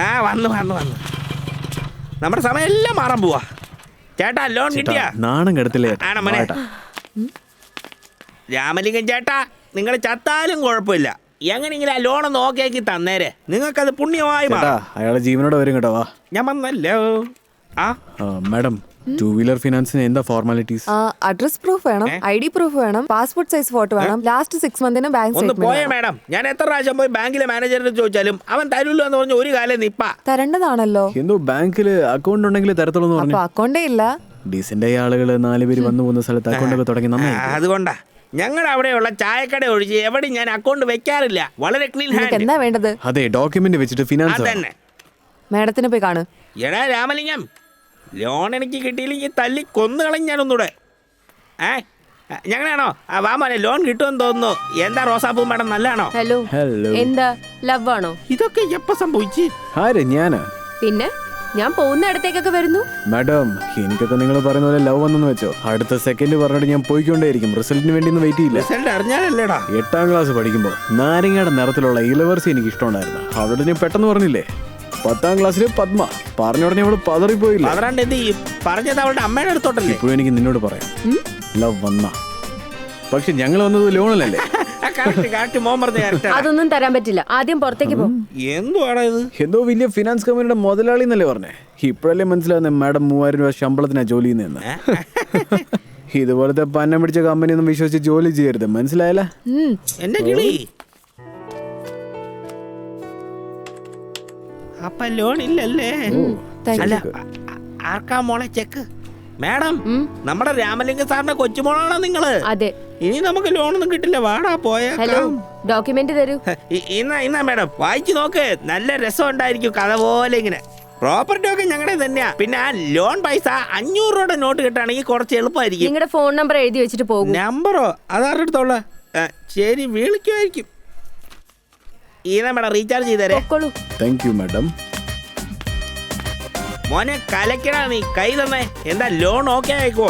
ആ വന്നു വന്നു വന്നു. നമ്മുടെ സമയം എല്ലാം മാറാൻ പോവാ. ചേട്ടാ ലോൺ കിട്ടിയാ? നാണം കെടുത്തില്ലേ? ആണോ മോനെ? രാമലിംഗൻ ചേട്ടാ, നിങ്ങൾ ചത്താലും കുഴപ്പമില്ല, എങ്ങനെയെങ്കിലും ആ ലോണൊന്ന് ഓക്കെ ആക്കി തന്നേരെ. നിങ്ങൾക്കത് പുണ്യമായി മാറും. അയാളെ ജീവനോടെ വരും കേട്ടോ. വാ, ഞാൻ വന്നല്ലോ. ആ മാഡം, ടൂ വീലർ ഫിനാൻസിന് എന്താ ഫോർമാലിറ്റീസ്? അഡ്രസ് പ്രൂഫ് വേണം, ID പ്രൂഫ് വേണം, പാസ്പോർട്ട് സൈസ് ഫോട്ടോ വേണം, ലാസ്റ്റ് 6 മന്തിന് ബാങ്ക് ഒന്ന് പോയേ സ്റ്റേറ്റ്മെന്റ്. മാഡം. ഞാൻ എത്ര പ്രാവശ്യം പോയി ബാങ്കിലെ മാനേജറിന് ചോദിച്ചാലും അവൻ തരൂല്ലോ എന്ന് പറഞ്ഞ ഒരു കാലം നിപ്പ. തരേണ്ടതാണല്ലോ. എന്തോ ബാങ്കില് അക്കൗണ്ട് ഉണ്ടെങ്കിൽ തരത്തുള്ളൂ എന്ന് അപ്പൊ പറഞ്ഞു. അക്കൗണ്ടേ ഇല്ല. ഡീസന്റ് ആളുകള് 4 പേര് വന്നു പോകുന്ന സ്ഥലത്ത് അക്കൗണ്ട് ഒക്കെ തുടങ്ങി നന്നായി. അതുകൊണ്ടാ ഞങ്ങളുടെ അവിടെയുള്ള ചായക്കട ഒഴിച്ച് എവിടെ ഞാൻ അക്കൗണ്ട് വെക്കാറില്ല. വളരെ ക്ലീൻ നിങ്ങൾക്ക് ഹാൻഡ്. എന്താ വേണ്ടത്? അതെ, ഡോക്യുമെന്റ് വെച്ചിട്ട് ഫിനാൻസ്. അതന്നെ. മാഡത്തിന് പോയി കാണു. എടാ രാമലിംഗം, ലോൺ എനിക്ക് കിട്ടിയില്ലെങ്കിൽ തല്ലി കൊന്നുകളഞ്ഞ ഞാനൊന്നൂടെ. ഞങ്ങളാണോ? വാ മോനെ, ലോൺ കിട്ടുമെന്ന് തോന്നുന്നു. എന്താ റോസാപ്പൂ മാഡം, നല്ലതാണോ? Hello, hello. എന്താ ലവ് ആണോ? ഇതൊക്കെ എപ്പോ സംഭവിച്ചു? ആര്? ഞാന്. പിന്നെ ഞാൻ പോകുന്ന ഇടത്തേക്കൊക്കെ വരുന്നു. മാഡം, എനിക്കൊക്കെ നിങ്ങൾ പറയുന്ന പോലെ ലവ് വന്നെന്ന് വെച്ചോ, അടുത്ത സെക്കൻഡ് പറഞ്ഞിട്ട് ഞാൻ പോയിക്കൊണ്ടേയിരിക്കും. റിസൾട്ടിന് വേണ്ടി ഒന്നും വെയിറ്റ് ചെയ്യില്ല. റിസൾട്ട് അറിഞ്ഞാലല്ലേടാ. 8ാം ക്ലാസ് പഠിക്കുമ്പോൾ നാരങ്ങയുടെ നിറത്തിലുള്ള ഇലവർസി എനിക്ക് ഇഷ്ടമുണ്ടായിരുന്നു. അവിടെ ഞാൻ പെട്ടെന്ന് പറഞ്ഞില്ലേ. 10ാം ക്ലാസ്സിൽ പത്മ പറഞ്ഞ ഉടനെ അവള് പതറിപ്പോയില്ല. പതറാണ്ട് എന്ത് ചെയ്യും? പറഞ്ഞത് അവളുടെ അമ്മയുടെ അടുത്തോട്ടല്ലേ. ഇപ്പോഴും എനിക്ക് നിന്നോട് പറയാം, ലവ് വന്ന. പക്ഷെ ഞങ്ങൾ വന്നത് ലോണിലല്ലേ. മോൻ പറഞ്ഞ കറക്റ്റ്. അതൊന്നും തരാൻ പറ്റില്ല. ആദ്യം പുറത്തേക്ക് പോ. എന്തുവാടാ ഇത്? എന്തോ വലിയ ഫിനാൻസ് കമ്പനിയുടെ മുതലാളി എന്നല്ലേ പറഞ്ഞേ. ഇപ്പോഴല്ലേ മനസ്സിലാവുന്നേ മാഡം 3000 രൂപ ശമ്പളത്തിനാ ജോലി ചെയ്യുന്നതെന്ന്. ഇതുപോലത്തെ പന്നം പിടിച്ച കമ്പനി ഒന്നും വിശ്വസിച്ച് ജോലി ചെയ്യരുത്, മനസ്സിലായല്ല? എന്റെ കിളി. അപ്പൊ ലോൺ ഇല്ലല്ലേ? അല്ല, ആർക്കാ മോളെ ചെക്ക്? മാഡം, നമ്മുടെ രാമലിംഗ സാറിന്റെ കൊച്ചുമോളാണോ നിങ്ങള്? അതെ. ഇനി നമുക്ക് ലോണൊന്നും കിട്ടില്ല. വാടാ ഹലോ, പോയേക്കാം. ഡോക്യുമെന്റ് തരൂ. ഇന്നാ മാഡം, വായിച്ചു നോക്ക്. നല്ല രസം ഉണ്ടായിരിക്കും കഥ പോലെ. ഇങ്ങനെ പ്രോപ്പർട്ടി ഒക്കെ ഞങ്ങളുടെ തന്നെയാ. പിന്നെ ആ ലോൺ പൈസ 500 രൂപയുടെ നോട്ട് കിട്ടുകയാണെങ്കിൽ കുറച്ച് എളുപ്പമായിരിക്കും. നിങ്ങളുടെ ഫോൺ നമ്പർ എഴുതി വെച്ചിട്ട് പോകും. നമ്പറോ? അതാരുടെ അടുത്തോള? ശരി, വിളിക്കുമായിരിക്കും. ഇതാ മാഡം, റീചാർജ് ചെയ്തേരെ. പൊക്കോളൂ. Thank you madam. മോനെ കലക്കടാ, നീ കൈ തന്നെ. എന്താ ലോൺ ഓക്കെ ആയിക്കോ?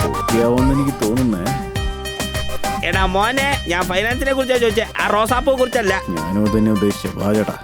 ഓക്കെയാവുമെന്ന് എനിക്ക് തോന്നുന്നേ. എടാ മോനെ, ഞാൻ ഫൈനാൻസിനെ കുറിച്ചാ ചോദിച്ചേ, ആ റോസാപ്പൂയെ കുറിച്ചല്ല. ഞാനും തന്നെ ഉദ്ദേശിച്ചു. വാ ചേട്ടാ.